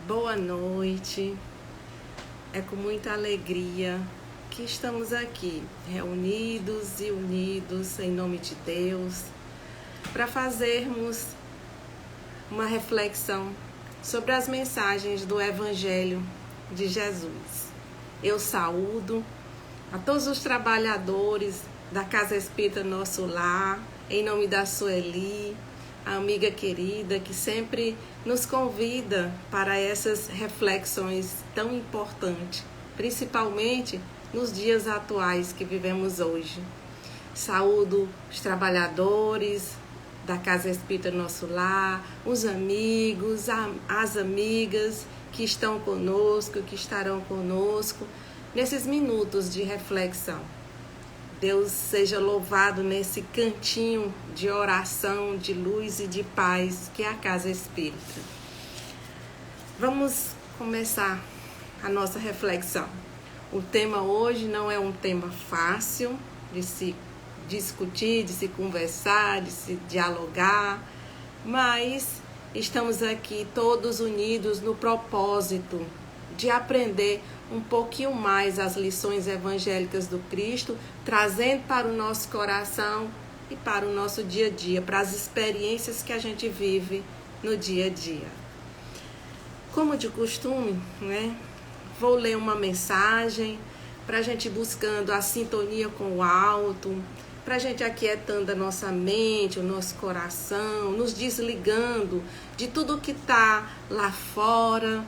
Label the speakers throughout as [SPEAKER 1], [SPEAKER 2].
[SPEAKER 1] Boa noite. É com muita alegria que estamos aqui, reunidos e unidos em nome de Deus, para fazermos uma reflexão sobre as mensagens do Evangelho de Jesus. Eu saúdo a todos os trabalhadores da Casa Espírita Nosso Lar, em nome da Sueli, a amiga querida que sempre nos convida para essas reflexões tão importantes, principalmente nos dias atuais que vivemos hoje. Saúdo os trabalhadores da Casa Espírita Nosso Lar, os amigos, as amigas que estão conosco, que estarão conosco nesses minutos de reflexão. Deus seja louvado nesse cantinho de oração, de luz e de paz que é a Casa Espírita. Vamos começar a nossa reflexão. O tema hoje não é um tema fácil de se discutir, de se conversar, de se dialogar, mas estamos aqui todos unidos no propósito de aprender um pouquinho mais as lições evangélicas do Cristo, trazendo para o nosso coração e para o nosso dia a dia, para as experiências que a gente vive no dia a dia. Como de costume, vou ler uma mensagem para a gente buscando a sintonia com o alto, para a gente aquietando a nossa mente, o nosso coração, nos desligando de tudo que está lá fora,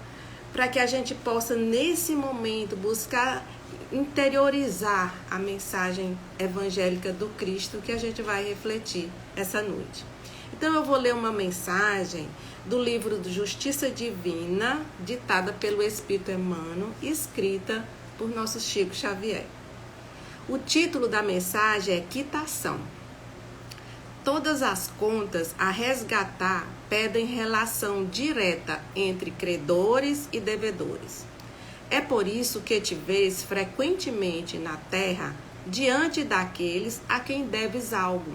[SPEAKER 1] para que a gente possa, nesse momento, buscar interiorizar a mensagem evangélica do Cristo que a gente vai refletir essa noite. Então, eu vou ler uma mensagem do livro do Justiça Divina, ditada pelo Espírito Emmanuel, escrita por nosso Chico Xavier. O título da mensagem é Quitação. Todas as contas a resgatar pedem relação direta entre credores e devedores. É por isso que te vês frequentemente na terra diante daqueles a quem deves algo.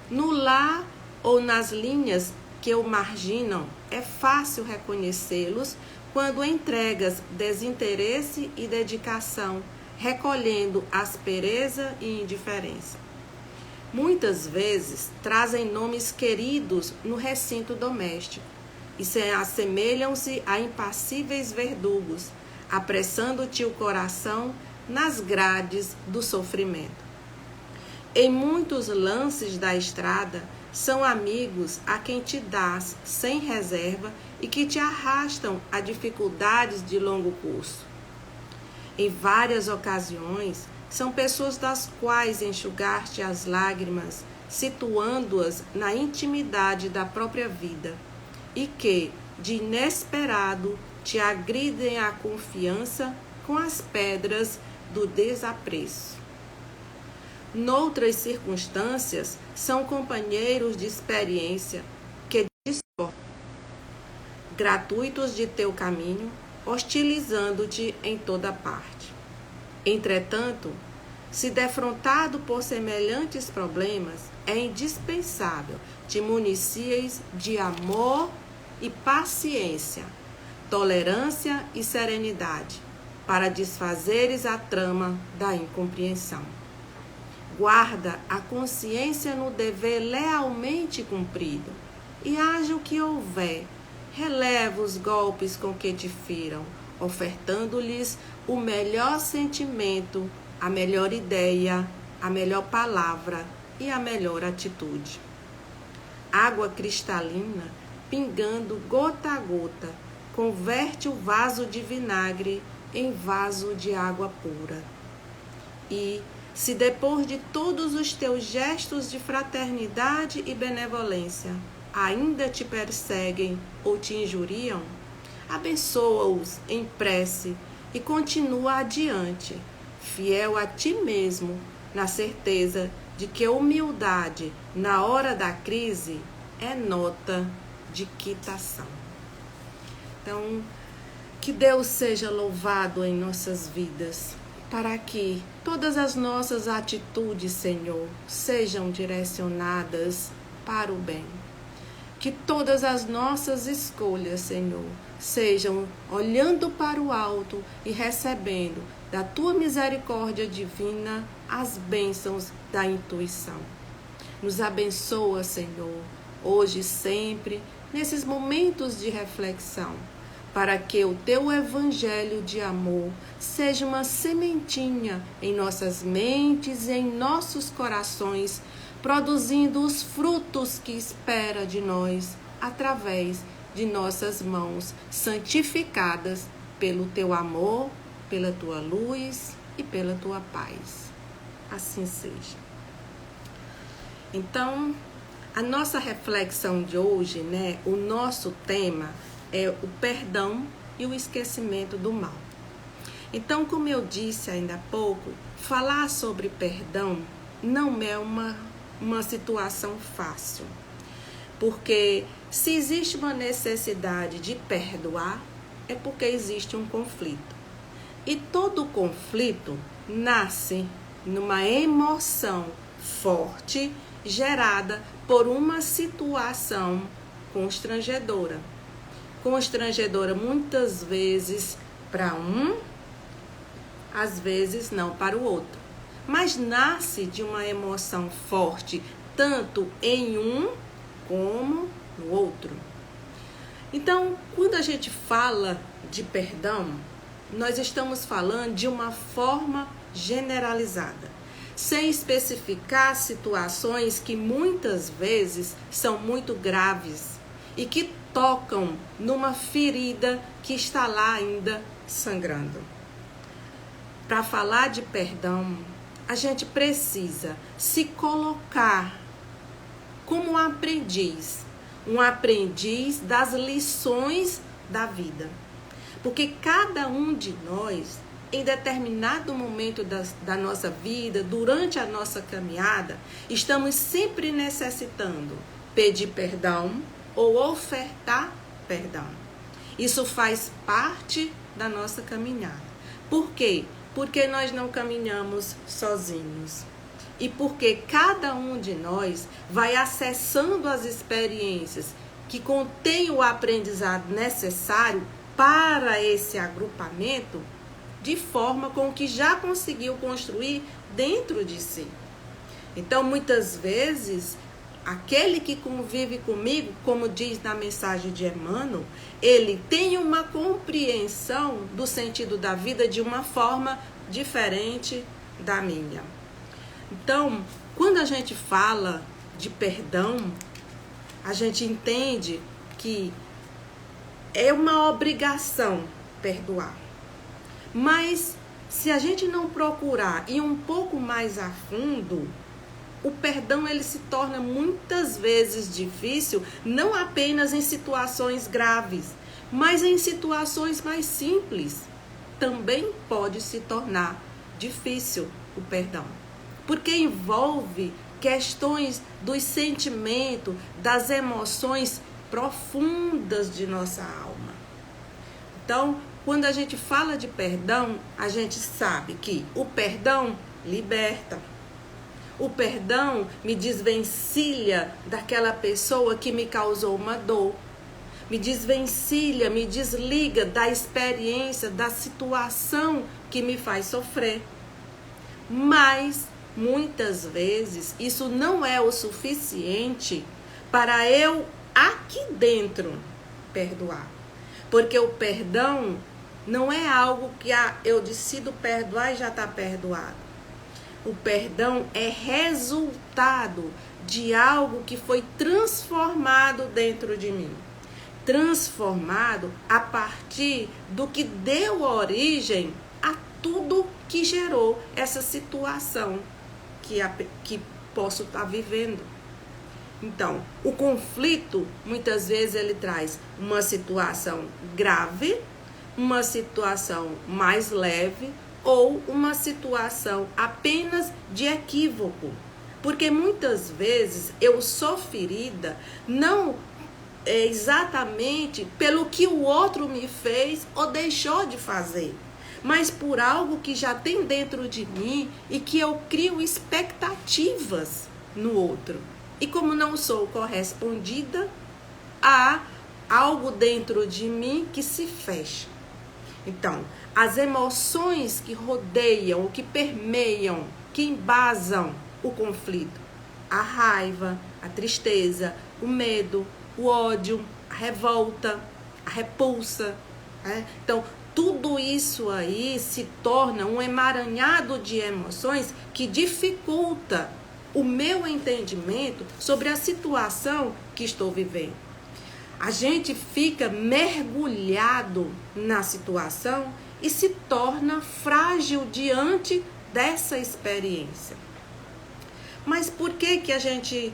[SPEAKER 1] No lar ou nas linhas que o marginam, é fácil reconhecê-los quando entregas desinteresse e dedicação, recolhendo aspereza e indiferença. Muitas vezes trazem nomes queridos no recinto doméstico e se assemelham-se a impassíveis verdugos, apressando-te o coração nas grades do sofrimento. Em muitos lances da estrada, são amigos a quem te dás sem reserva e que te arrastam a dificuldades de longo curso. Em várias ocasiões, são pessoas das quais enxugaste as lágrimas, situando-as na intimidade da própria vida, e que, de inesperado, te agridem a confiança com as pedras do desapreço. Noutras circunstâncias, são companheiros de experiência que discordam, gratuitos de teu caminho, hostilizando-te em toda parte. Entretanto, se defrontado por semelhantes problemas, é indispensável te municies de amor e paciência, tolerância e serenidade, para desfazeres a trama da incompreensão. Guarda a consciência no dever lealmente cumprido, e haja o que houver, releva os golpes com que te firam, ofertando-lhes o melhor sentimento, a melhor ideia, a melhor palavra e a melhor atitude. Água cristalina, pingando gota a gota, converte o vaso de vinagre em vaso de água pura. E, se depois de todos os teus gestos de fraternidade e benevolência ainda te perseguem ou te injuriam, abençoa-os em prece e continua adiante, fiel a ti mesmo, na certeza de que a humildade, na hora da crise, é nota de quitação. Então, que Deus seja louvado em nossas vidas, para que todas as nossas atitudes, Senhor, sejam direcionadas para o bem. Que todas as nossas escolhas, Senhor, sejam olhando para o alto e recebendo da tua misericórdia divina as bênçãos da intuição. Nos abençoa, Senhor, hoje e sempre, nesses momentos de reflexão, para que o teu evangelho de amor seja uma sementinha em nossas mentes e em nossos corações, produzindo os frutos que espera de nós, através de nossas mãos santificadas pelo teu amor, pela tua luz e pela tua paz. Assim seja. Então, a nossa reflexão de hoje, o nosso tema é o perdão e o esquecimento do mal. Então, como eu disse ainda há pouco, falar sobre perdão não é uma situação fácil. Porque se existe uma necessidade de perdoar, é porque existe um conflito. E todo conflito nasce numa emoção forte gerada por uma situação constrangedora. Constrangedora muitas vezes para um, às vezes não para o outro. Mas nasce de uma emoção forte, tanto em um como no outro. Então, quando a gente fala de perdão, nós estamos falando de uma forma generalizada, sem especificar situações que muitas vezes são muito graves e que tocam numa ferida que está lá ainda sangrando. Para falar de perdão, a gente precisa se colocar como um aprendiz das lições da vida. Porque cada um de nós, em determinado momento da nossa vida, durante a nossa caminhada, estamos sempre necessitando pedir perdão ou ofertar perdão. Isso faz parte da nossa caminhada. Por quê? Porque nós não caminhamos sozinhos. E porque cada um de nós vai acessando as experiências que contêm o aprendizado necessário para esse agrupamento, de forma com que já conseguiu construir dentro de si. Então, muitas vezes, aquele que convive comigo, como diz na mensagem de Emmanuel, ele tem uma compreensão do sentido da vida de uma forma diferente da minha. Então, quando a gente fala de perdão, a gente entende que é uma obrigação perdoar. Mas, se a gente não procurar ir um pouco mais a fundo, o perdão ele se torna muitas vezes difícil, não apenas em situações graves, mas em situações mais simples. Também pode se tornar difícil o perdão, porque envolve questões dos sentimentos, das emoções profundas de nossa alma. Então, quando a gente fala de perdão, a gente sabe que o perdão liberta. O perdão me desvencilha daquela pessoa que me causou uma dor. Me desvencilha, me desliga da experiência, da situação que me faz sofrer. Mas, muitas vezes, isso não é o suficiente para eu, aqui dentro, perdoar. Porque o perdão não é algo que eu decido perdoar e já está perdoado. O perdão é resultado de algo que foi transformado dentro de mim. Transformado a partir do que deu origem a tudo que gerou essa situação que posso estar vivendo. Então, o conflito, muitas vezes, ele traz uma situação grave, uma situação mais leve ou uma situação apenas de equívoco. Porque muitas vezes eu sou ferida não exatamente pelo que o outro me fez ou deixou de fazer, mas por algo que já tem dentro de mim e que eu crio expectativas no outro. E como não sou correspondida, há algo dentro de mim que se fecha. Então, as emoções que rodeiam, que permeiam, que embasam o conflito, a raiva, a tristeza, o medo, o ódio, a revolta, a repulsa, né? Então, tudo isso aí se torna um emaranhado de emoções que dificulta o meu entendimento sobre a situação que estou vivendo. A gente fica mergulhado na situação e se torna frágil diante dessa experiência. Mas por que a gente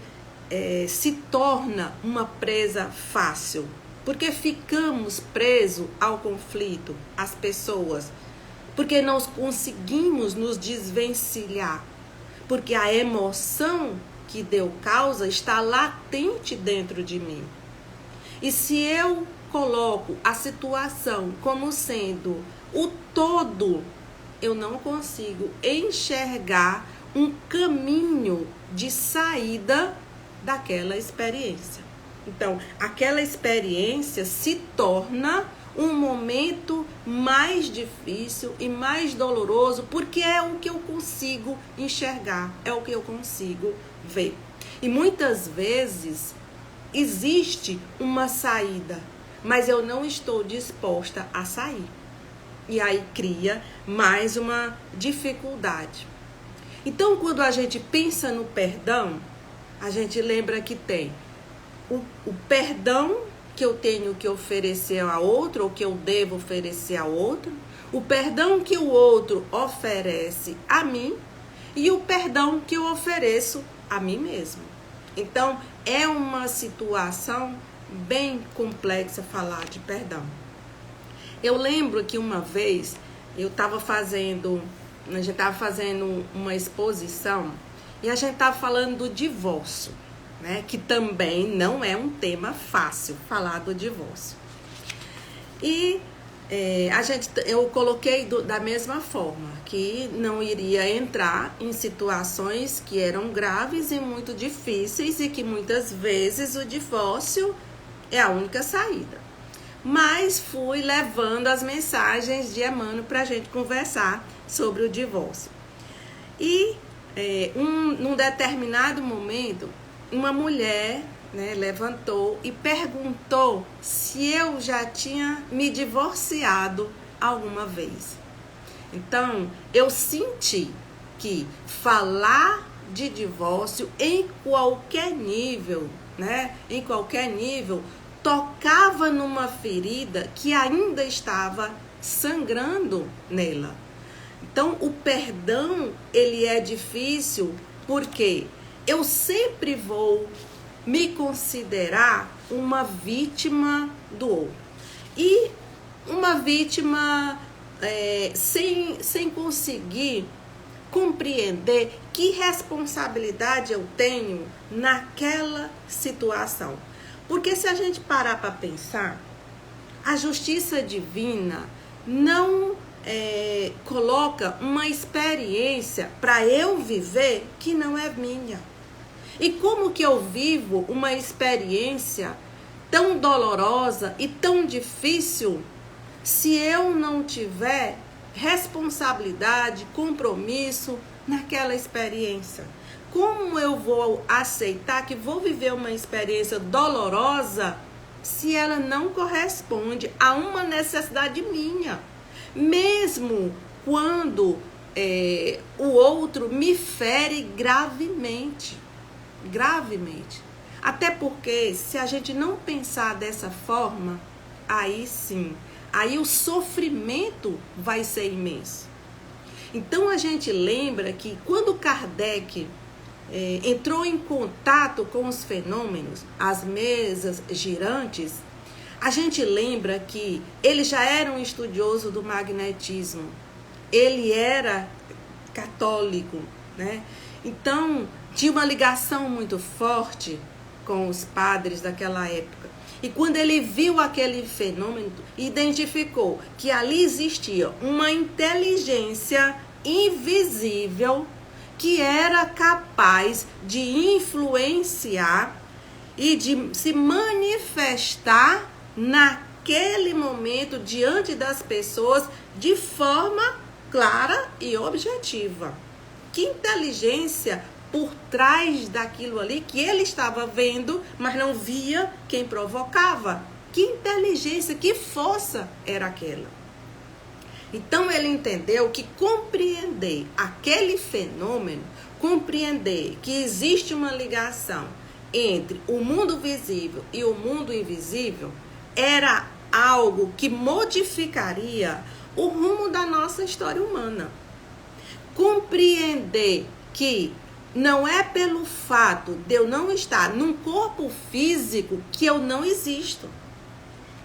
[SPEAKER 1] se torna uma presa fácil? Porque ficamos presos ao conflito, às pessoas. Porque não conseguimos nos desvencilhar. Porque a emoção que deu causa está latente dentro de mim. E se eu coloco a situação como sendo o todo, eu não consigo enxergar um caminho de saída daquela experiência. Então, aquela experiência se torna um momento mais difícil e mais doloroso, porque é o que eu consigo enxergar, é o que eu consigo ver. E muitas vezes existe uma saída, mas eu não estou disposta a sair. E aí cria mais uma dificuldade. Então, quando a gente pensa no perdão, a gente lembra que tem o perdão que eu tenho que oferecer a outro, ou que eu devo oferecer a outro, o perdão que o outro oferece a mim e o perdão que eu ofereço a mim mesmo. Então, é uma situação bem complexa falar de perdão. Eu lembro que uma vez a gente estava fazendo uma exposição e a gente estava falando do divórcio, né? Que também não é um tema fácil falar do divórcio. E eu coloquei da mesma forma, que não iria entrar em situações que eram graves e muito difíceis e que muitas vezes o divórcio é a única saída. Mas fui levando as mensagens de Emmanuel para a gente conversar sobre o divórcio. E num determinado momento, uma mulher, né, levantou e perguntou se eu já tinha me divorciado alguma vez. Então, eu senti que falar de divórcio em qualquer nível, né, tocava numa ferida que ainda estava sangrando nela. Então, o perdão, ele é difícil porque eu sempre vou me considerar uma vítima do outro. E uma vítima sem conseguir compreender que responsabilidade eu tenho naquela situação. Porque se a gente parar para pensar, a justiça divina não coloca uma experiência para eu viver que não é minha. E como que eu vivo uma experiência tão dolorosa e tão difícil se eu não tiver responsabilidade, compromisso naquela experiência? Como eu vou aceitar que vou viver uma experiência dolorosa se ela não corresponde a uma necessidade minha? Mesmo quando o outro me fere gravemente. Até porque se a gente não pensar dessa forma, aí sim, aí o sofrimento vai ser imenso. Então a gente lembra que quando Kardec entrou em contato com os fenômenos, as mesas girantes, a gente lembra que ele já era um estudioso do magnetismo, ele era católico, né? Então tinha uma ligação muito forte com os padres daquela época. E quando ele viu aquele fenômeno, identificou que ali existia uma inteligência invisível que era capaz de influenciar e de se manifestar naquele momento diante das pessoas de forma clara e objetiva. Que inteligência por trás daquilo ali que ele estava vendo, mas não via quem provocava. Que inteligência, que força era aquela. Então ele entendeu que compreender aquele fenômeno, compreender que existe uma ligação entre o mundo visível e o mundo invisível, era algo que modificaria o rumo da nossa história humana. Compreender que não é pelo fato de eu não estar num corpo físico que eu não existo.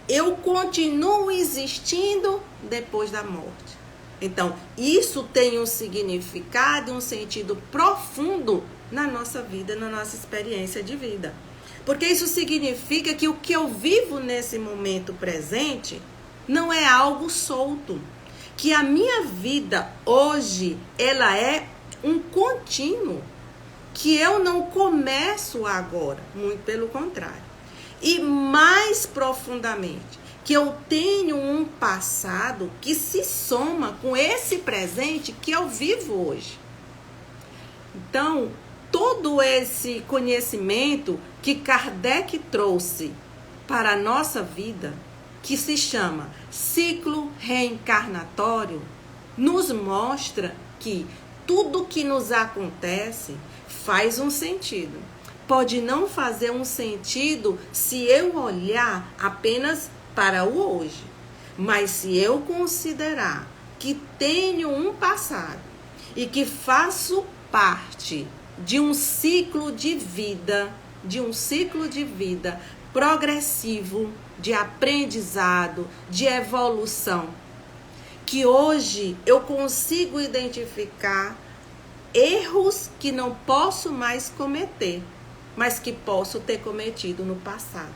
[SPEAKER 1] Eu continuo existindo depois da morte. Então, isso tem um significado, um sentido profundo na nossa vida, na nossa experiência de vida. Porque isso significa que o que eu vivo nesse momento presente não é algo solto. Que a minha vida hoje, ela é um contínuo. Que eu não começo agora, muito pelo contrário. E mais profundamente, que eu tenho um passado que se soma com esse presente que eu vivo hoje. Então, todo esse conhecimento que Kardec trouxe para a nossa vida, que se chama ciclo reencarnatório, nos mostra que tudo que nos acontece faz um sentido. Pode não fazer um sentido se eu olhar apenas para o hoje. Mas se eu considerar que tenho um passado e que faço parte de um ciclo de vida, progressivo, de aprendizado, de evolução, que hoje eu consigo identificar erros que não posso mais cometer, mas que posso ter cometido no passado.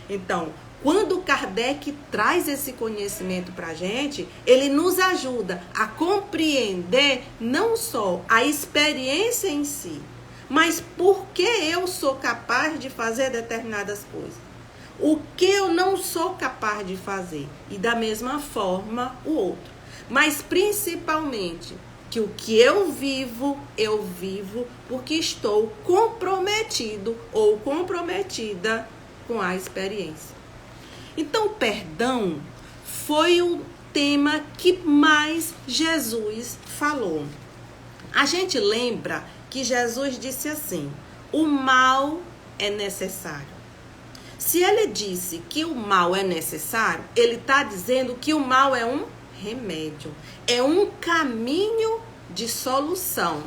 [SPEAKER 1] Então, quando Kardec traz esse conhecimento para a gente, ele nos ajuda a compreender não só a experiência em si, mas por que eu sou capaz de fazer determinadas coisas. O que eu não sou capaz de fazer. E da mesma forma o outro. Mas principalmente que o que eu vivo porque estou comprometido ou comprometida com a experiência. Então, o perdão foi o tema que mais Jesus falou. A gente lembra que Jesus disse assim: o mal é necessário. Se ele disse que o mal é necessário, ele está dizendo que o mal é um remédio, é um caminho de solução.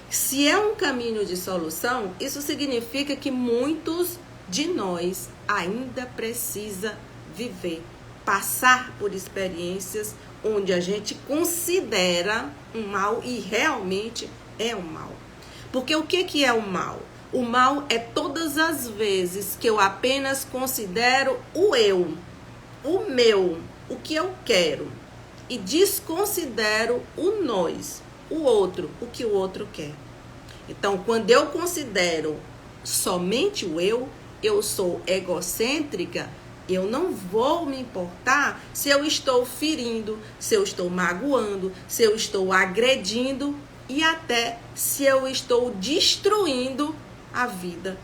[SPEAKER 1] Se é um caminho de solução, isso significa que muitos de nós ainda precisa viver, passar por experiências onde a gente considera um mal e realmente é um mal. Porque o que é o mal? O mal é todas as vezes que eu apenas considero o eu, o meu, o que eu quero, e desconsidero o nós, o outro, o que o outro quer. Então, quando eu considero somente o eu sou egocêntrica, eu não vou me importar se eu estou ferindo, se eu estou magoando, se eu estou agredindo e até se eu estou destruindo a vida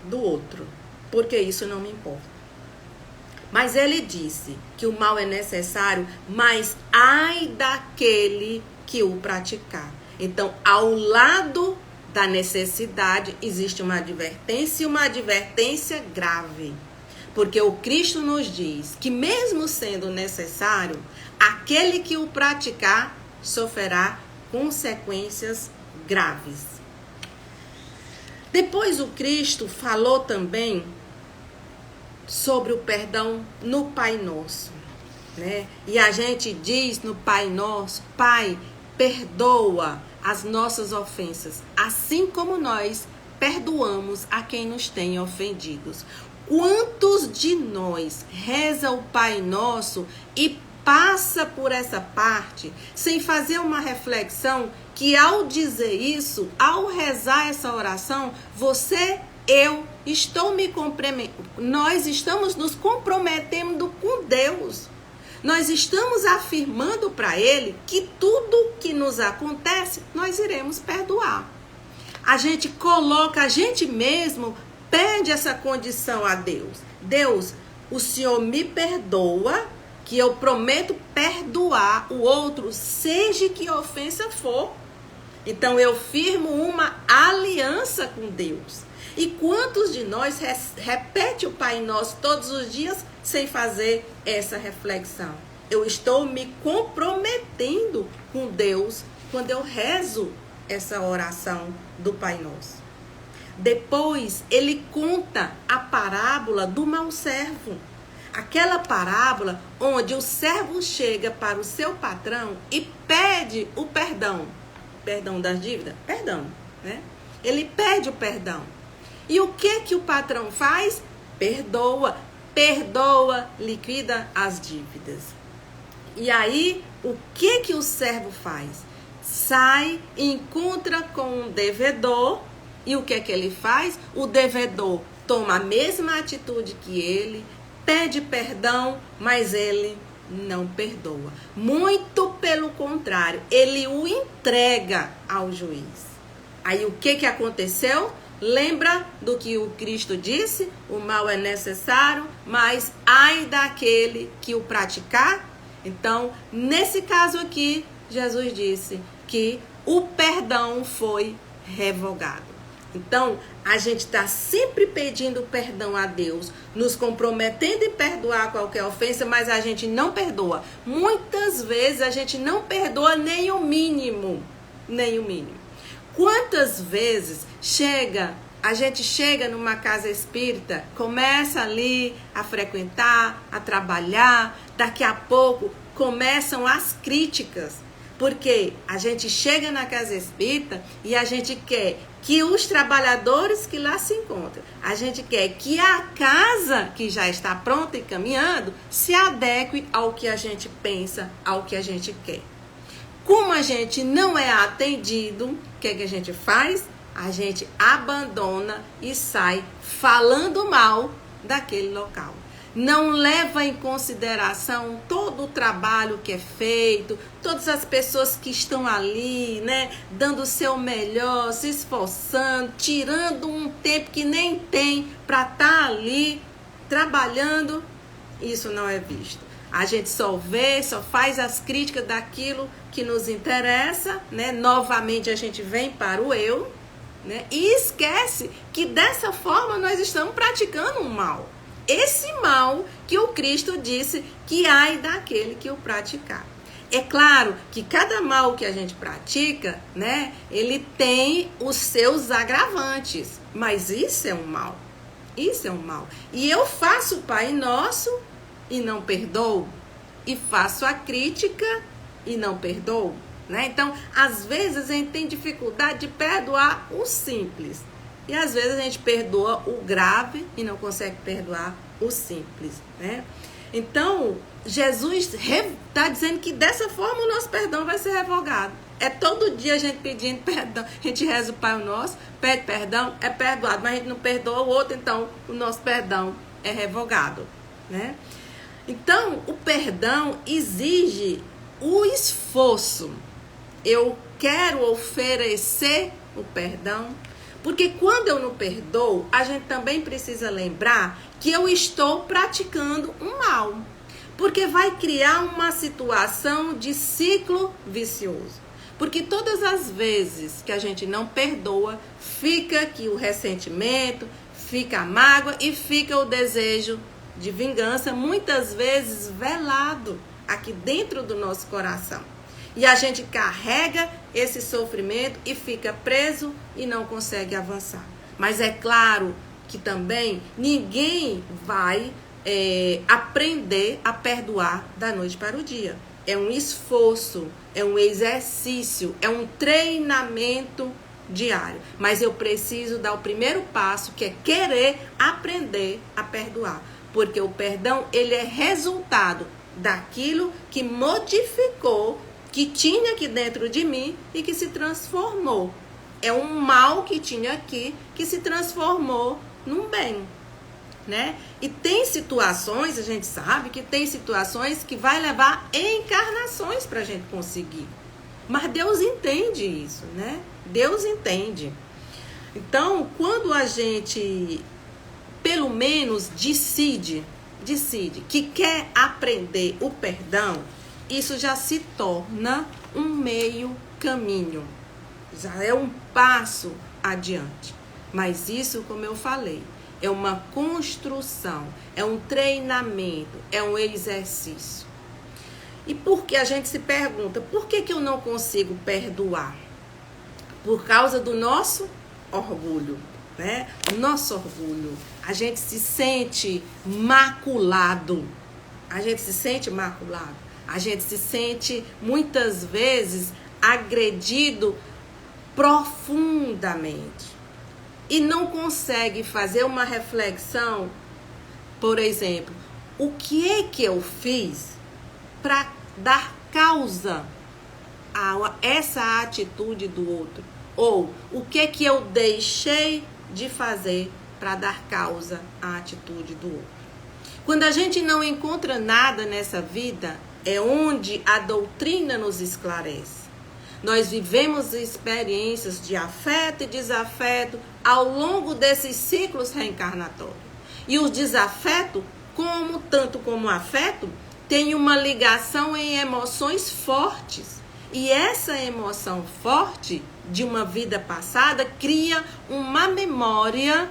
[SPEAKER 1] do outro, porque isso não me importa. Mas ele disse que o mal é necessário, mas ai daquele que o praticar. Então, ao lado da necessidade, existe uma advertência e uma advertência grave. Porque o Cristo nos diz que mesmo sendo necessário, aquele que o praticar sofrerá consequências graves. Depois o Cristo falou também sobre o perdão no Pai Nosso, né? E a gente diz no Pai Nosso: Pai, perdoa as nossas ofensas, assim como nós perdoamos a quem nos tem ofendidos. Quantos de nós reza o Pai Nosso e passa por essa parte sem fazer uma reflexão que ao dizer isso, ao rezar essa oração, você nós estamos nos comprometendo com Deus. Nós estamos afirmando para Ele que tudo que nos acontece, nós iremos perdoar. A gente mesmo pede essa condição a Deus. Deus, o Senhor me perdoa, que eu prometo perdoar o outro, seja que ofensa for. Então eu firmo uma aliança com Deus. E quantos de nós repete o Pai Nosso todos os dias sem fazer essa reflexão? Eu estou me comprometendo com Deus quando eu rezo essa oração do Pai Nosso. Depois ele conta a parábola do mau servo. Aquela parábola onde o servo chega para o seu patrão e pede o perdão. Perdão das dívidas? Perdão, né? Ele pede o perdão. E o que o patrão faz? Perdoa, liquida as dívidas. E aí, o que o servo faz? Sai, encontra com um devedor, e o que ele faz? O devedor toma a mesma atitude que ele, pede perdão, mas ele não perdoa. Muito pelo contrário, ele o entrega ao juiz. Aí o que aconteceu? Lembra do que o Cristo disse? O mal é necessário, mas ai daquele que o praticar. Então, nesse caso aqui, Jesus disse que o perdão foi revogado. Então, a gente está sempre pedindo perdão a Deus, nos comprometendo em perdoar qualquer ofensa, mas a gente não perdoa. Muitas vezes a gente não perdoa nem o mínimo. Nem o mínimo. Quantas vezes a gente chega numa casa espírita, começa ali a frequentar, a trabalhar, daqui a pouco começam as críticas, porque a gente chega na casa espírita e a gente quer que os trabalhadores que lá se encontram, a gente quer que a casa que já está pronta e caminhando se adeque ao que a gente pensa, ao que a gente quer. Como a gente não é atendido, o que a gente faz? A gente abandona e sai falando mal daquele local. Não leva em consideração todo o trabalho que é feito, todas as pessoas que estão ali, né, dando o seu melhor, se esforçando, tirando um tempo que nem tem para estar ali trabalhando. Isso não é visto. A gente só faz as críticas daquilo que nos interessa, né? Novamente a gente vem para o eu, né? E esquece que dessa forma nós estamos praticando um mal. Esse mal que o Cristo disse que ai daquele que o praticar. É claro que cada mal que a gente pratica, né? Ele tem os seus agravantes, mas isso é um mal. Isso é um mal. E eu faço o Pai Nosso e não perdoo, e faço a crítica e não perdoo, né? Então, às vezes a gente tem dificuldade de perdoar o simples, e às vezes a gente perdoa o grave e não consegue perdoar o simples, né? Então, Jesus está dizendo que dessa forma o nosso perdão vai ser revogado. É todo dia a gente pedindo perdão, a gente reza o Pai Nosso, pede perdão, é perdoado, mas a gente não perdoa o outro, então o nosso perdão é revogado, né? Então, o perdão exige o esforço. Eu quero oferecer o perdão, porque quando eu não perdoo, a gente também precisa lembrar que eu estou praticando um mal, porque vai criar uma situação de ciclo vicioso. Porque todas as vezes que a gente não perdoa, fica aqui o ressentimento, fica a mágoa e fica o desejo de vingança, muitas vezes velado aqui dentro do nosso coração. E a gente carrega esse sofrimento e fica preso e não consegue avançar. Mas é claro que também ninguém vai aprender a perdoar da noite para o dia. É um esforço, é um exercício, é um treinamento diário. Mas eu preciso dar o primeiro passo, que é querer aprender a perdoar. Porque o perdão, ele é resultado daquilo que modificou, que tinha aqui dentro de mim e que se transformou É um mal que tinha aqui que se transformou num bem, né? E tem situações, a gente sabe que tem situações que vai levar encarnações para a gente conseguir. Mas Deus entende isso, né? Deus entende. Então, quando a gente, pelo menos, decide que quer aprender o perdão, isso já se torna um meio caminho. Já é um passo adiante. Mas isso, como eu falei, é uma construção, é um treinamento, é um exercício. E por que a gente se pergunta, por que eu não consigo perdoar? Por causa do nosso orgulho, né? O nosso orgulho. A gente se sente maculado. A gente se sente maculado. A gente se sente, muitas vezes, agredido profundamente. E não consegue fazer uma reflexão, por exemplo, o que é que eu fiz para dar causa a essa atitude do outro? Ou o que que eu deixei de fazer para dar causa à atitude do outro? Quando a gente não encontra nada nessa vida, é onde a doutrina nos esclarece. Nós vivemos experiências de afeto e desafeto ao longo desses ciclos reencarnatórios. E o desafeto, tanto como o afeto, tem uma ligação em emoções fortes. E essa emoção forte de uma vida passada cria uma memória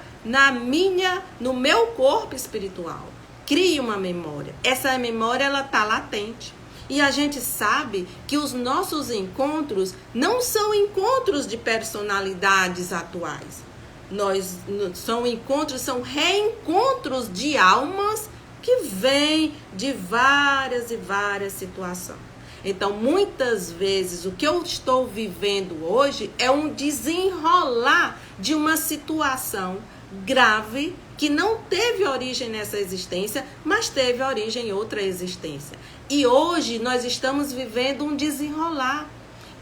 [SPEAKER 1] no meu corpo espiritual. Cria uma memória. Essa memória, ela está latente. E a gente sabe que os nossos encontros não são encontros de personalidades atuais. São reencontros de almas que vêm de várias e várias situações. Então, muitas vezes, o que eu estou vivendo hoje é um desenrolar de uma situação grave que não teve origem nessa existência, mas teve origem em outra existência. E hoje nós estamos vivendo um desenrolar.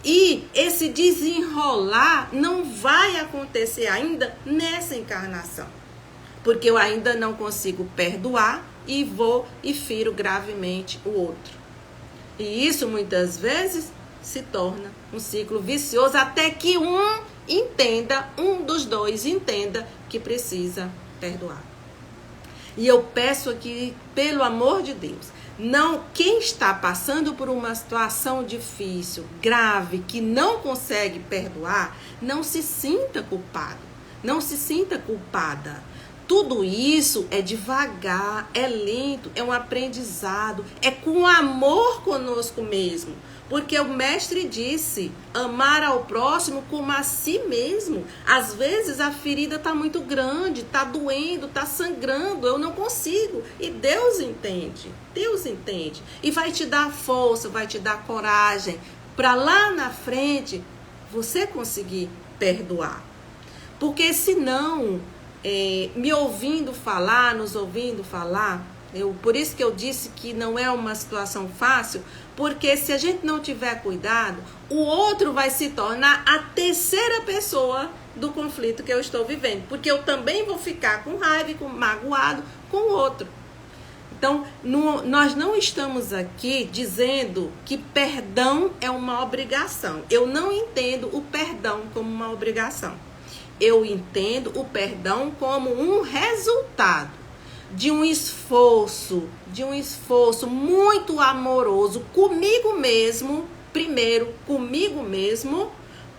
[SPEAKER 1] E esse desenrolar não vai acontecer ainda nessa encarnação. Porque eu ainda não consigo perdoar e vou e firo gravemente o outro. E isso muitas vezes se torna um ciclo vicioso até que um dos dois entenda que precisa perdoar. E eu peço aqui, pelo amor de Deus, quem está passando por uma situação difícil, grave, que não consegue perdoar, não se sinta culpado, não se sinta culpada. Tudo isso é devagar, é lento, é um aprendizado, é com amor conosco mesmo. Porque o mestre disse, amar ao próximo como a si mesmo. Às vezes a ferida está muito grande, está doendo, está sangrando, eu não consigo. E Deus entende. E vai te dar força, vai te dar coragem para lá na frente você conseguir perdoar. Porque senão, nos ouvindo falar, por isso que eu disse que não é uma situação fácil, porque se a gente não tiver cuidado, o outro vai se tornar a terceira pessoa do conflito que eu estou vivendo, porque eu também vou ficar com raiva e magoado com o outro. Então, nós não estamos aqui dizendo que perdão é uma obrigação. Eu não entendo o perdão como uma obrigação. Eu entendo o perdão como um resultado de um esforço muito amoroso comigo mesmo,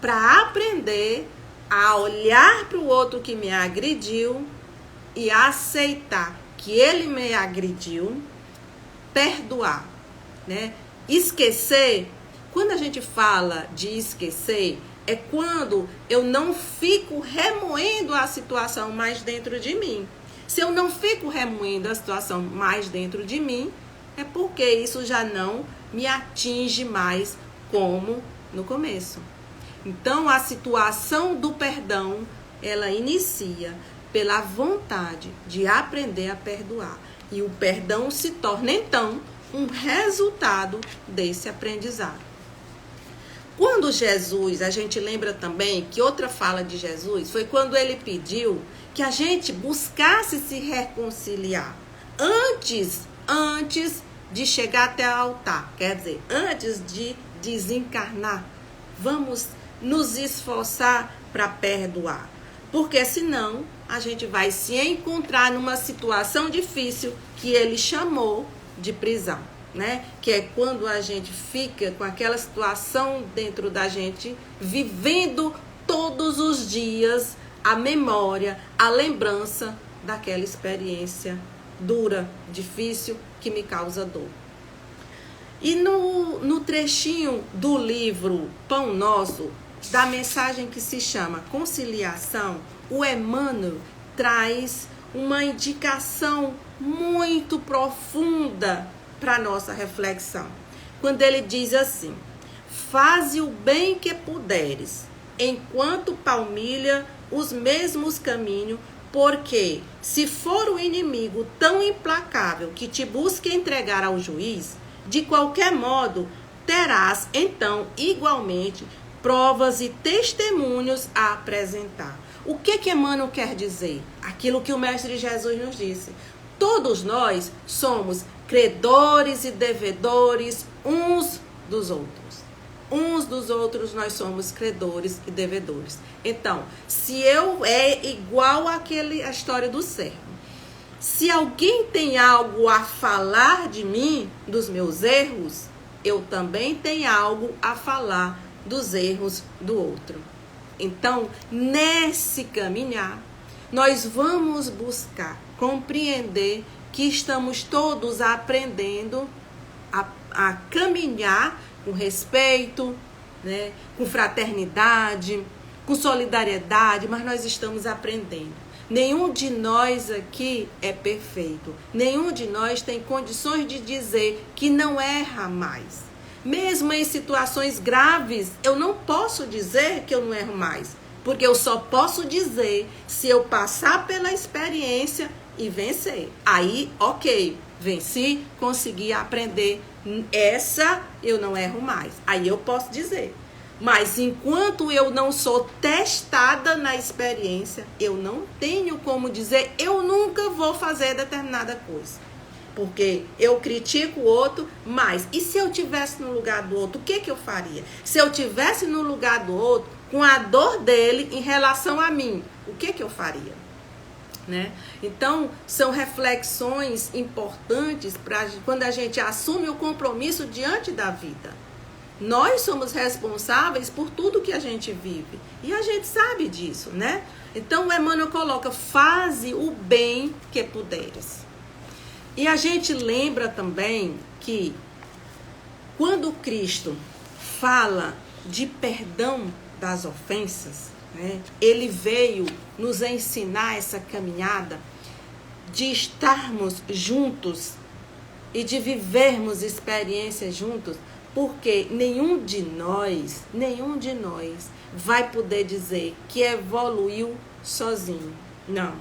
[SPEAKER 1] para aprender a olhar para o outro que me agrediu e aceitar que ele me agrediu, perdoar, né? Esquecer, quando a gente fala de esquecer, é quando eu não fico remoendo a situação mais dentro de mim. Se eu não fico remoendo a situação mais dentro de mim, é porque isso já não me atinge mais como no começo. Então, a situação do perdão, ela inicia pela vontade de aprender a perdoar. E o perdão se torna, então, um resultado desse aprendizado. Quando Jesus, a gente lembra também que outra fala de Jesus foi quando ele pediu que a gente buscasse se reconciliar antes de chegar até o altar, quer dizer, antes de desencarnar. Vamos nos esforçar para perdoar, porque senão a gente vai se encontrar numa situação difícil que ele chamou de prisão, né? Que é quando a gente fica com aquela situação dentro da gente, vivendo todos os dias a memória, a lembrança daquela experiência dura, difícil, que me causa dor. E no trechinho do livro Pão Nosso, da mensagem que se chama Conciliação, o Emmanuel traz uma indicação muito profunda para a nossa reflexão. Quando ele diz assim: faze o bem que puderes, enquanto palmilha os mesmos caminhos, porque se for o inimigo tão implacável que te busque entregar ao juiz, de qualquer modo terás então igualmente provas e testemunhos a apresentar. O que Emmanuel quer dizer? Aquilo que o Mestre Jesus nos disse. Todos nós somos credores e devedores uns dos outros. Uns dos outros nós somos credores e devedores. Então, se eu é igual a história do servo. Se alguém tem algo a falar de mim, dos meus erros, eu também tenho algo a falar dos erros do outro. Então, nesse caminhar, nós vamos buscar compreender que estamos todos aprendendo a caminhar com respeito, né, com fraternidade, com solidariedade, mas nós estamos aprendendo. Nenhum de nós aqui é perfeito. Nenhum de nós tem condições de dizer que não erra mais. Mesmo em situações graves, eu não posso dizer que eu não erro mais. Porque eu só posso dizer se eu passar pela experiência e vencer. Aí, ok, venci, consegui aprender. Essa eu não erro mais. Aí eu posso dizer. Mas enquanto eu não sou testada na experiência, eu não tenho como dizer, eu nunca vou fazer determinada coisa. Porque eu critico o outro, mas e se eu tivesse no lugar do outro, o que eu faria? Se eu tivesse no lugar do outro, com a dor dele em relação a mim, o que eu faria? Né? Então, são reflexões importantes para quando a gente assume o compromisso diante da vida. Nós somos responsáveis por tudo que a gente vive. E a gente sabe disso, né? Então, o Emmanuel coloca, faze o bem que puderes. E a gente lembra também que quando Cristo fala de perdão das ofensas, né, ele veio nos ensinar essa caminhada de estarmos juntos e de vivermos experiências juntos, porque nenhum de nós vai poder dizer que evoluiu sozinho. Não.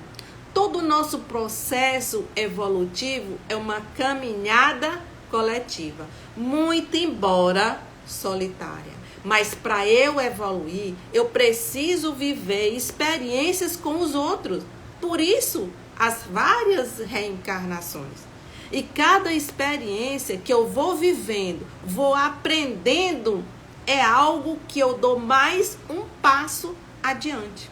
[SPEAKER 1] Todo o nosso processo evolutivo é uma caminhada coletiva, muito embora solitária. Mas para eu evoluir, eu preciso viver experiências com os outros. Por isso, as várias reencarnações. E cada experiência que eu vou vivendo, vou aprendendo, é algo que eu dou mais um passo adiante.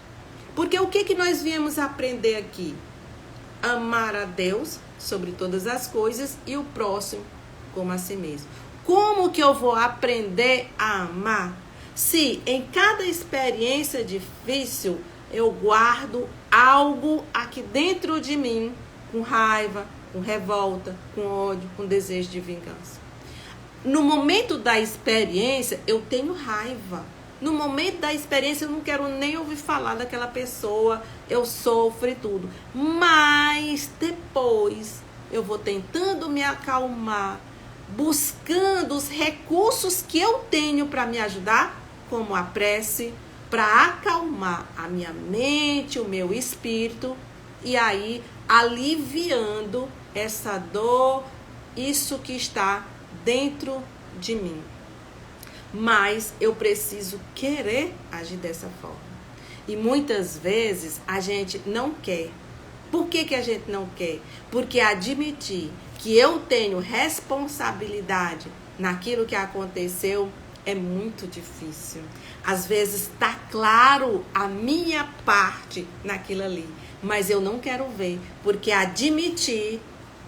[SPEAKER 1] Porque o que nós viemos aprender aqui? Amar a Deus sobre todas as coisas e o próximo como a si mesmo. Como que eu vou aprender a amar se em cada experiência difícil eu guardo algo aqui dentro de mim com raiva, com revolta, com ódio, com desejo de vingança? No momento da experiência, eu tenho raiva. No momento da experiência, eu não quero nem ouvir falar daquela pessoa, eu sofro e tudo. Mas depois, eu vou tentando me acalmar, buscando os recursos que eu tenho para me ajudar, como a prece, para acalmar a minha mente, o meu espírito, e aí aliviando essa dor, isso que está dentro de mim. mas eu preciso querer agir dessa forma. E muitas vezes a gente não quer. Por que a gente não quer? Porque admitir que eu tenho responsabilidade naquilo que aconteceu é muito difícil. Às vezes está claro a minha parte naquilo ali, mas eu não quero ver, porque admitir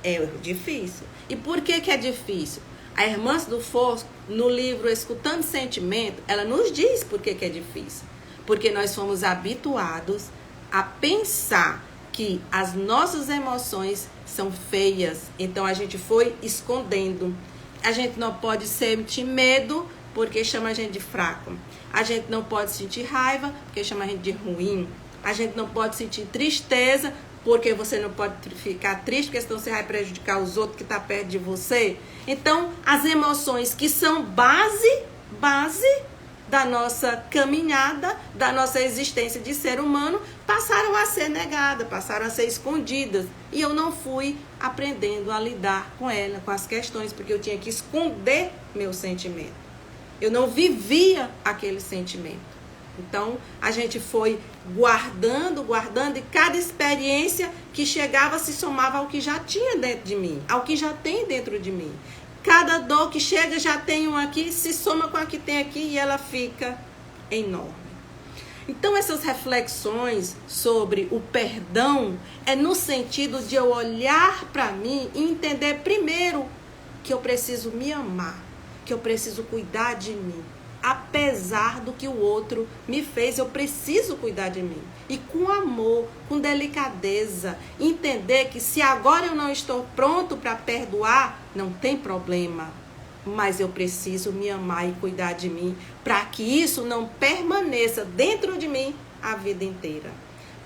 [SPEAKER 1] é difícil. E por que é difícil? A irmã do Fosco, no livro Escutando Sentimento, ela nos diz por que é difícil. Porque nós fomos habituados a pensar que as nossas emoções são feias. Então a gente foi escondendo. A gente não pode sentir medo porque chama a gente de fraco. A gente não pode sentir raiva porque chama a gente de ruim. A gente não pode sentir tristeza porque você não pode ficar triste, porque senão você vai prejudicar os outros que estão perto de você. Então, as emoções que são base da nossa caminhada, da nossa existência de ser humano, passaram a ser negadas, passaram a ser escondidas. E eu não fui aprendendo a lidar com ela, com as questões, porque eu tinha que esconder meu sentimento. Eu não vivia aquele sentimento. Então, a gente foi guardando, e cada experiência que chegava se somava ao que já tinha dentro de mim, ao que já tem dentro de mim. Cada dor que chega já tem um aqui, se soma com a que tem aqui e ela fica enorme. Então, essas reflexões sobre o perdão é no sentido de eu olhar para mim e entender primeiro que eu preciso me amar, que eu preciso cuidar de mim. Apesar do que o outro me fez, eu preciso cuidar de mim. E com amor, com delicadeza, entender que se agora eu não estou pronto para perdoar, não tem problema. Mas eu preciso me amar e cuidar de mim, para que isso não permaneça dentro de mim a vida inteira.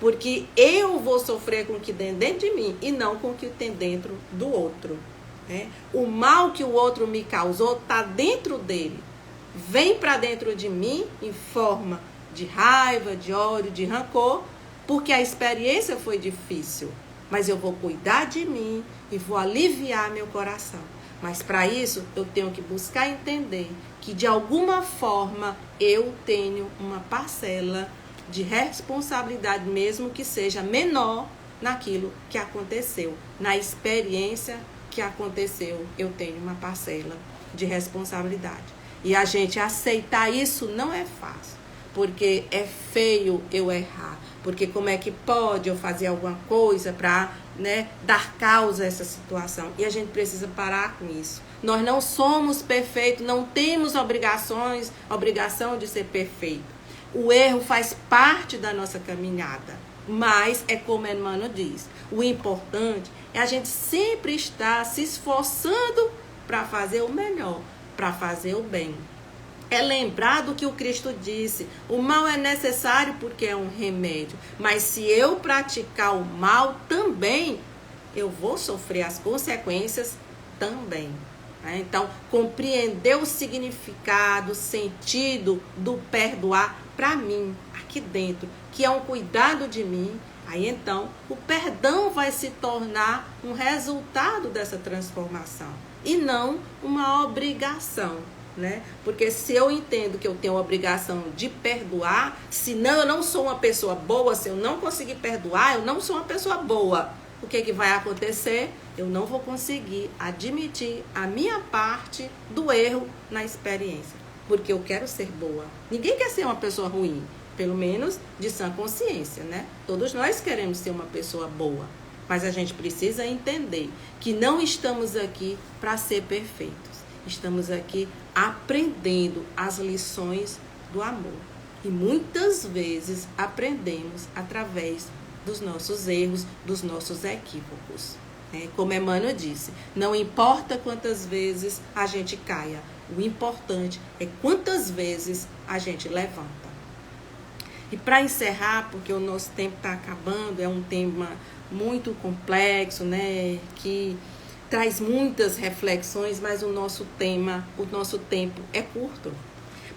[SPEAKER 1] Porque eu vou sofrer com o que tem dentro de mim e não com o que tem dentro do outro. Né? O mal que o outro me causou está dentro dele. Vem para dentro de mim em forma de raiva, de ódio, de rancor, porque a experiência foi difícil. Mas eu vou cuidar de mim e vou aliviar meu coração. Mas para isso eu tenho que buscar entender que de alguma forma eu tenho uma parcela de responsabilidade, mesmo que seja menor naquilo que aconteceu. Na experiência que aconteceu, eu tenho uma parcela de responsabilidade. E a gente aceitar isso não é fácil, porque é feio eu errar. Porque como é que pode eu fazer alguma coisa para, dar causa a essa situação? E a gente precisa parar com isso. Nós não somos perfeitos, não temos obrigação de ser perfeito. O erro faz parte da nossa caminhada. Mas é como a irmã diz, o importante é a gente sempre estar se esforçando para fazer o melhor, para fazer o bem. É lembrar do que o Cristo disse, o mal é necessário porque é um remédio, mas se eu praticar o mal também, eu vou sofrer as consequências também. Então, compreender o significado, o sentido do perdoar para mim, aqui dentro, que é um cuidado de mim, aí então o perdão vai se tornar um resultado dessa transformação e não uma obrigação, né? Porque se eu entendo que eu tenho a obrigação de perdoar, senão eu não sou uma pessoa boa, se eu não conseguir perdoar, eu não sou uma pessoa boa. O que vai acontecer? Eu não vou conseguir admitir a minha parte do erro na experiência, porque eu quero ser boa. Ninguém quer ser uma pessoa ruim, pelo menos de sã consciência, né? Todos nós queremos ser uma pessoa boa, mas a gente precisa entender que não estamos aqui para ser perfeitos. Estamos aqui aprendendo as lições do amor. E muitas vezes aprendemos através dos nossos erros, dos nossos equívocos. Como Emmanuel disse, não importa quantas vezes a gente caia, o importante é quantas vezes a gente levanta. E para encerrar, porque o nosso tempo está acabando, é um tema muito complexo, né, que traz muitas reflexões, mas o nosso tempo é curto.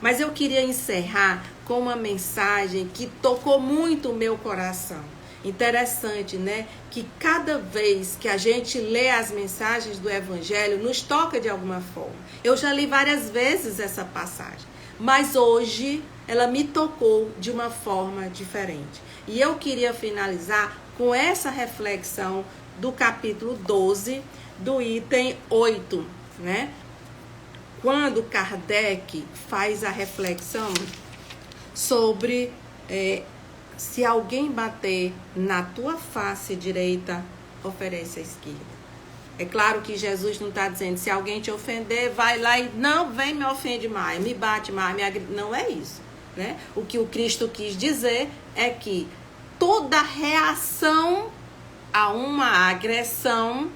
[SPEAKER 1] Mas eu queria encerrar com uma mensagem que tocou muito o meu coração. Interessante, né? Que cada vez que a gente lê as mensagens do Evangelho, nos toca de alguma forma. Eu já li várias vezes essa passagem, mas hoje ela me tocou de uma forma diferente. E eu queria finalizar com essa reflexão do capítulo 12, do item 8, né? Quando Kardec faz a reflexão sobre se alguém bater na tua face direita, oferece a esquerda. É claro que Jesus não está dizendo, se alguém te ofender, vai lá e não, vem me ofende mais, me bate mais, me agride. Não é isso, né? O que o Cristo quis dizer é que toda reação a uma agressão,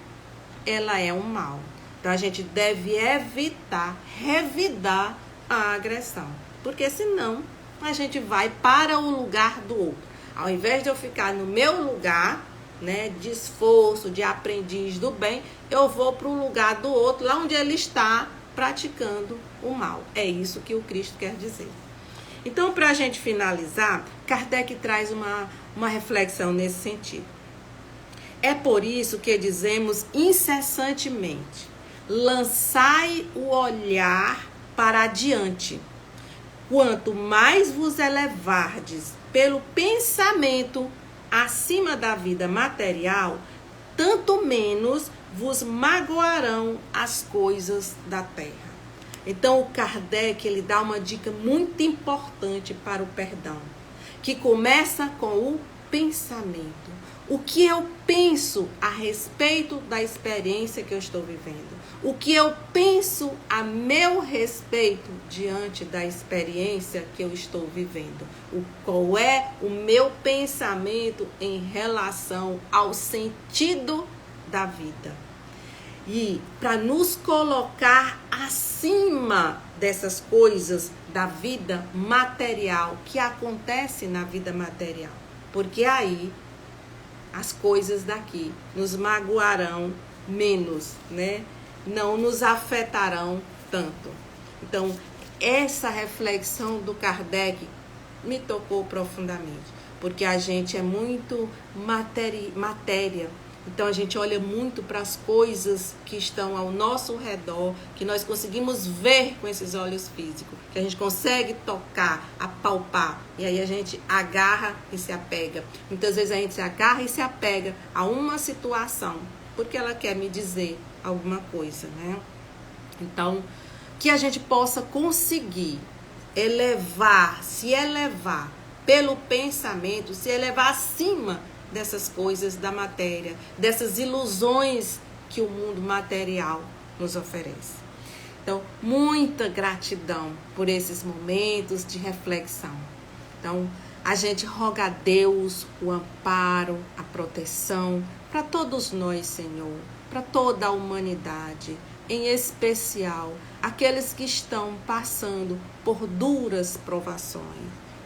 [SPEAKER 1] ela é um mal. Então a gente deve evitar, revidar a agressão, porque senão a gente vai para o lugar do outro. Ao invés de eu ficar no meu lugar, né, de esforço, de aprendiz do bem, eu vou para o lugar do outro, lá onde ele está praticando o mal. É isso que o Cristo quer dizer. Então, para a gente finalizar, Kardec traz uma reflexão nesse sentido. É por isso que dizemos incessantemente, lançai o olhar para adiante. Quanto mais vos elevardes pelo pensamento acima da vida material, tanto menos vos magoarão as coisas da terra. Então, o Kardec, ele dá uma dica muito importante para o perdão, que começa com o pensamento. O que eu penso a respeito da experiência que eu estou vivendo? O que eu penso a meu respeito diante da experiência que eu estou vivendo? Qual é o meu pensamento em relação ao sentido da vida? E para nos colocar acima dessas coisas da vida material, que acontece na vida material. Porque aí as coisas daqui nos magoarão menos, né? Não nos afetarão tanto. Então, essa reflexão do Kardec me tocou profundamente, porque a gente é muito matéria. Então, a gente olha muito para as coisas que estão ao nosso redor, que nós conseguimos ver com esses olhos físicos, que a gente consegue tocar, apalpar, e aí a gente agarra e se apega. Muitas vezes a gente se agarra e se apega a uma situação, porque ela quer me dizer alguma coisa, né? Então, que a gente possa conseguir se elevar pelo pensamento, se elevar acima dessas coisas da matéria, dessas ilusões que o mundo material nos oferece. Então, muita gratidão por esses momentos de reflexão. Então, a gente roga a Deus o amparo, a proteção para todos nós, Senhor, para toda a humanidade, em especial aqueles que estão passando por duras provações.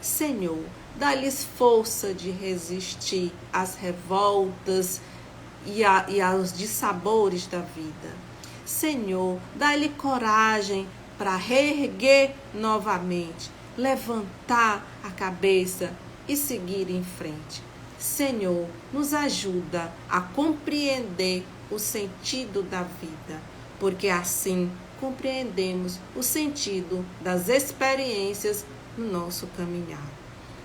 [SPEAKER 1] Senhor, dá-lhes força de resistir às revoltas e aos dissabores da vida. Senhor, dá-lhe coragem para reerguer novamente, levantar a cabeça e seguir em frente. Senhor, nos ajuda a compreender o sentido da vida, porque assim compreendemos o sentido das experiências no nosso caminhar.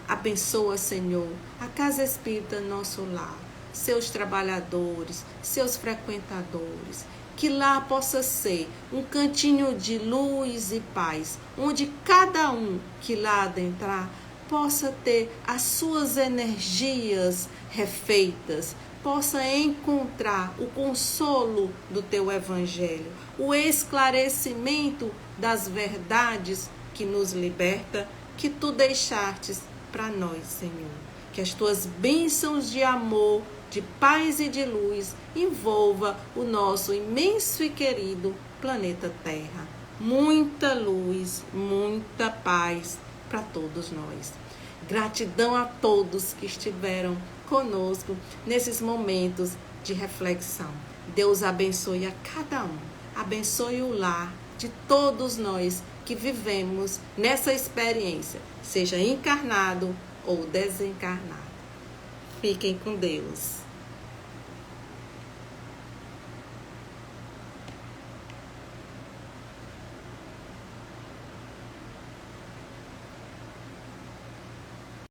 [SPEAKER 1] Abençoa, Senhor, a Casa Espírita Nosso Lar, seus trabalhadores, seus frequentadores, que lá possa ser um cantinho de luz e paz, onde cada um que lá adentrar possa ter as suas energias refeitas, possa encontrar o consolo do teu Evangelho, o esclarecimento das verdades que nos liberta, que tu deixastes para nós, Senhor. Que as tuas bênçãos de amor, de paz e de luz envolva o nosso imenso e querido planeta Terra. Muita luz, muita paz para todos nós. Gratidão a todos que estiveram conosco nesses momentos de reflexão. Deus abençoe a cada um. Abençoe o lar de todos nós que vivemos nessa experiência, seja encarnado ou desencarnado. Fiquem com Deus.